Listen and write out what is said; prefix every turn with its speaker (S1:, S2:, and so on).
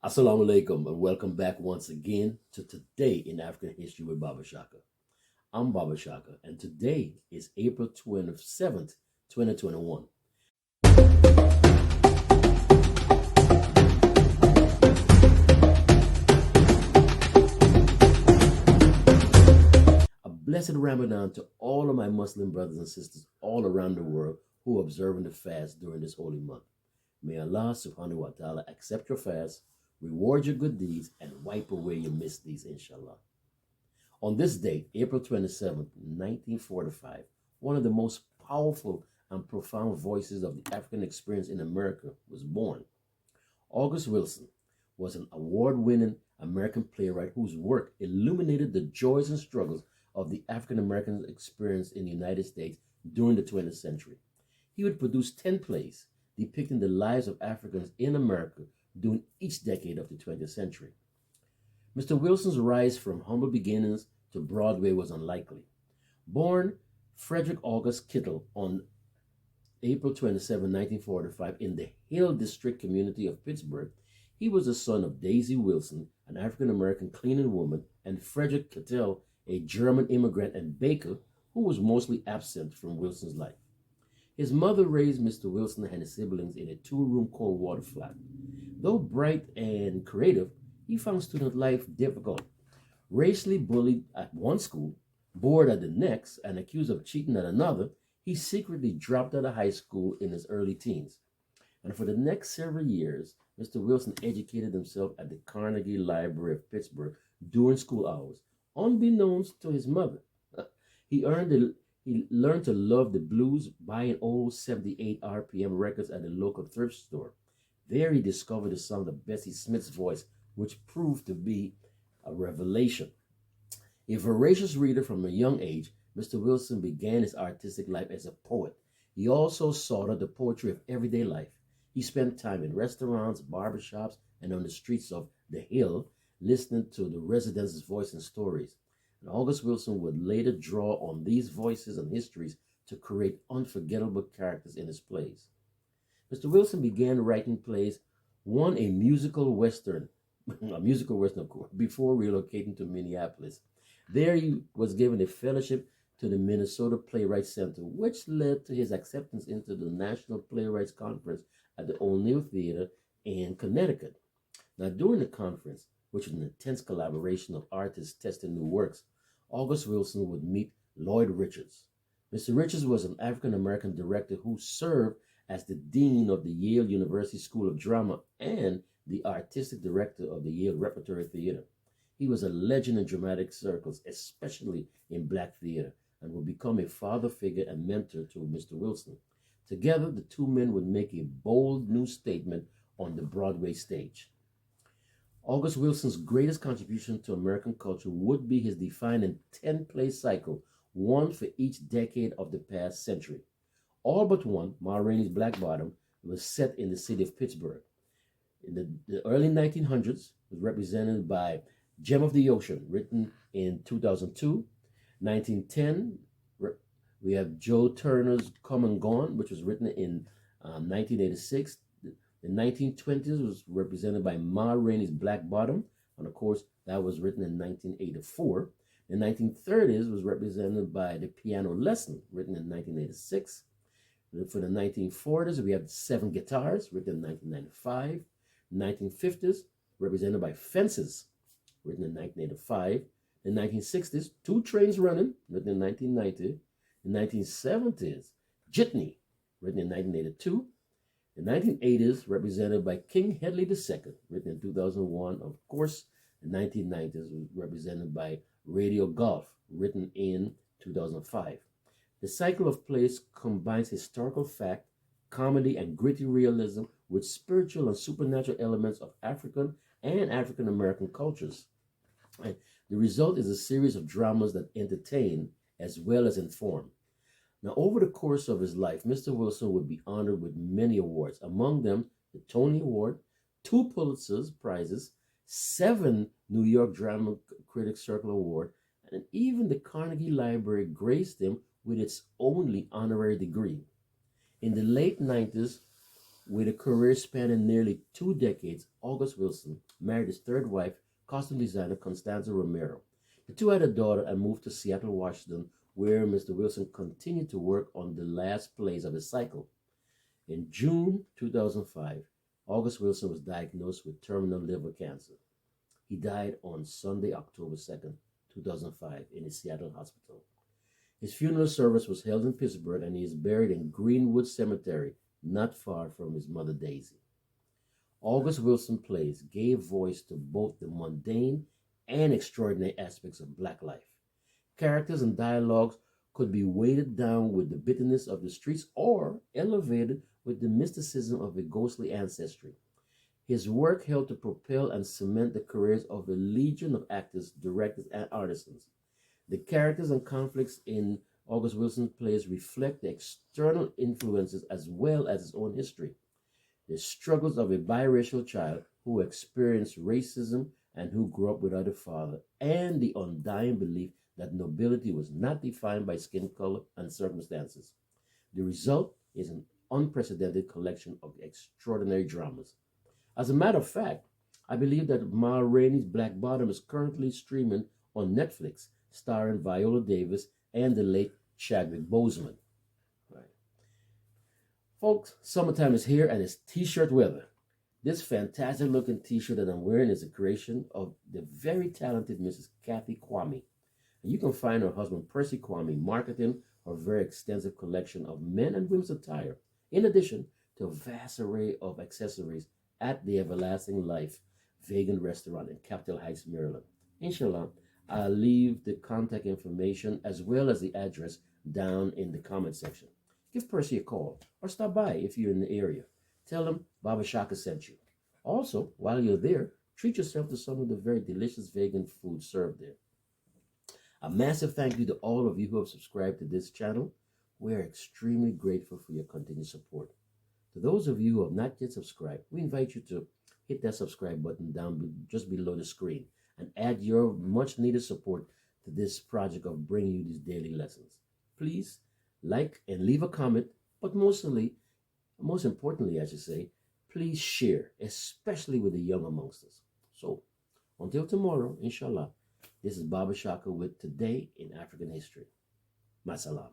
S1: Assalamu alaikum and welcome back once again to Today in African History with Baba Shaka. I'm Baba Shaka and today is April 27th, 2021. A blessed Ramadan to all of my Muslim brothers and sisters all around the world who are observing the fast during this holy month. May Allah subhanahu wa ta'ala accept your fast, reward your good deeds, and wipe away your misdeeds, inshallah. On this date, April 27th, 1945, one of the most powerful and profound voices of the African experience in America was born. August Wilson was an award-winning American playwright whose work illuminated the joys and struggles of the African American experience in the United States during the 20th century. He would produce 10 plays depicting the lives of Africans in America during each decade of the 20th century. Mr. Wilson's rise from humble beginnings to Broadway was unlikely. Born Frederick August Kittle on April 27, 1945, in the Hill District community of Pittsburgh, he was the son of Daisy Wilson, an African American cleaning woman, and Frederick Kittle, a German immigrant and baker who was mostly absent from Wilson's life. His mother raised Mr. Wilson and his siblings in a two-room cold water flat. Though bright and creative, he found student life difficult. Racially bullied at one school, bored at the next, and accused of cheating at another, he secretly dropped out of high school in his early teens. And for the next several years, Mr. Wilson educated himself at the Carnegie Library of Pittsburgh during school hours, unbeknownst to his mother. He learned to love the blues buying old 78 RPM records at a local thrift store. There he discovered the sound of Bessie Smith's voice, which proved to be a revelation. A voracious reader from a young age, Mr. Wilson began his artistic life as a poet. He also sought out the poetry of everyday life. He spent time in restaurants, barbershops, and on the streets of the Hill, listening to the residents' voice and stories. And August Wilson would later draw on these voices and histories to create unforgettable characters in his plays. Mr. Wilson began writing plays, one a musical western, a musical western, of course, before relocating to Minneapolis. There he was given a fellowship to the Minnesota Playwrights Center, which led to his acceptance into the National Playwrights Conference at the O'Neill Theater in Connecticut. Now, during the conference, which was an intense collaboration of artists testing new works, August Wilson would meet Lloyd Richards. Mr. Richards was an African-American director who served as the dean of the Yale University School of Drama and the artistic director of the Yale Repertory Theater. He was a legend in dramatic circles, especially in black theater, and would become a father figure and mentor to Mr. Wilson. Together, the two men would make a bold new statement on the Broadway stage. August Wilson's greatest contribution to American culture would be his defining 10-play cycle, one for each decade of the past century. All but one, Ma Rainey's Black Bottom, was set in the city of Pittsburgh. In the early 1900s, was represented by Gem of the Ocean, written in 2002. 1910, we have Joe Turner's Come and Gone, which was written in 1986. The 1920s was represented by Ma Rainey's Black Bottom, and of course, that was written in 1984. The 1930s was represented by The Piano Lesson, written in 1986. For the 1940s, we have Seven Guitars, written in 1995. 1950s, represented by Fences, written in 1985. The 1960s, Two Trains Running, written in 1990. The 1970s, Jitney, written in 1982. The 1980s, represented by King Hedley II, written in 2001. Of course, the 1990s was represented by Radio Golf, written in 2005. The cycle of plays combines historical fact, comedy, and gritty realism with spiritual and supernatural elements of African and African American cultures. And the result is a series of dramas that entertain as well as inform. Now, over the course of his life, Mr. Wilson would be honored with many awards, among them the Tony Award, 2 Pulitzer Prizes, 7 New York Drama Critics Circle Award, and even the Carnegie Library graced him with its only honorary degree. In the late 90s, With a career spanning nearly 2 decades, August Wilson married his third wife, costume designer Constanza Romero. The two had a daughter and moved to Seattle, Washington, where Mr. Wilson continued to work on the last plays of his cycle. In June 2005, August Wilson was diagnosed with terminal liver cancer. He died on Sunday, October 2nd, 2005, in a Seattle hospital. His funeral service was held in Pittsburgh, and he is buried in Greenwood Cemetery, not far from his mother Daisy. August Wilson plays gave voice to both the mundane and extraordinary aspects of Black life. Characters and dialogues could be weighted down with the bitterness of the streets or elevated with the mysticism of a ghostly ancestry. His work helped to propel and cement the careers of a legion of actors, directors, and artisans. The characters and conflicts in August Wilson's plays reflect the external influences as well as his own history. The struggles of a biracial child who experienced racism and who grew up without a father, and the undying belief that nobility was not defined by skin color and circumstances. The result is an unprecedented collection of extraordinary dramas. As a matter of fact, I believe that Ma Rainey's Black Bottom is currently streaming on Netflix, starring Viola Davis and the late Chadwick Boseman. Right. Folks, summertime is here and it's t-shirt weather. This fantastic looking t-shirt that I'm wearing is a creation of the very talented Mrs. Cathy Kwami. And you can find her husband Percy Kwami marketing her very extensive collection of men and women's attire, in addition to a vast array of accessories at the Everlasting Life vegan restaurant in Capitol Heights, Maryland. Inshallah, I'll leave the contact information as well as the address down in the comment section. Give Percy a call or stop by if you're in the area. Tell him Baba Shaka sent you. Also, while you're there, treat yourself to some of the very delicious vegan food served there. A massive thank you to all of you who have subscribed to this channel. We are extremely grateful for your continued support. To those of you who have not yet subscribed, we invite you to hit that subscribe button down just below the screen and add your much needed support to this project of bringing you these daily lessons. Please like and leave a comment, but most importantly, I should say, please share, especially with the young amongst us. So, until tomorrow, inshallah, this is Baba Shaka with Today in African History. Masalam.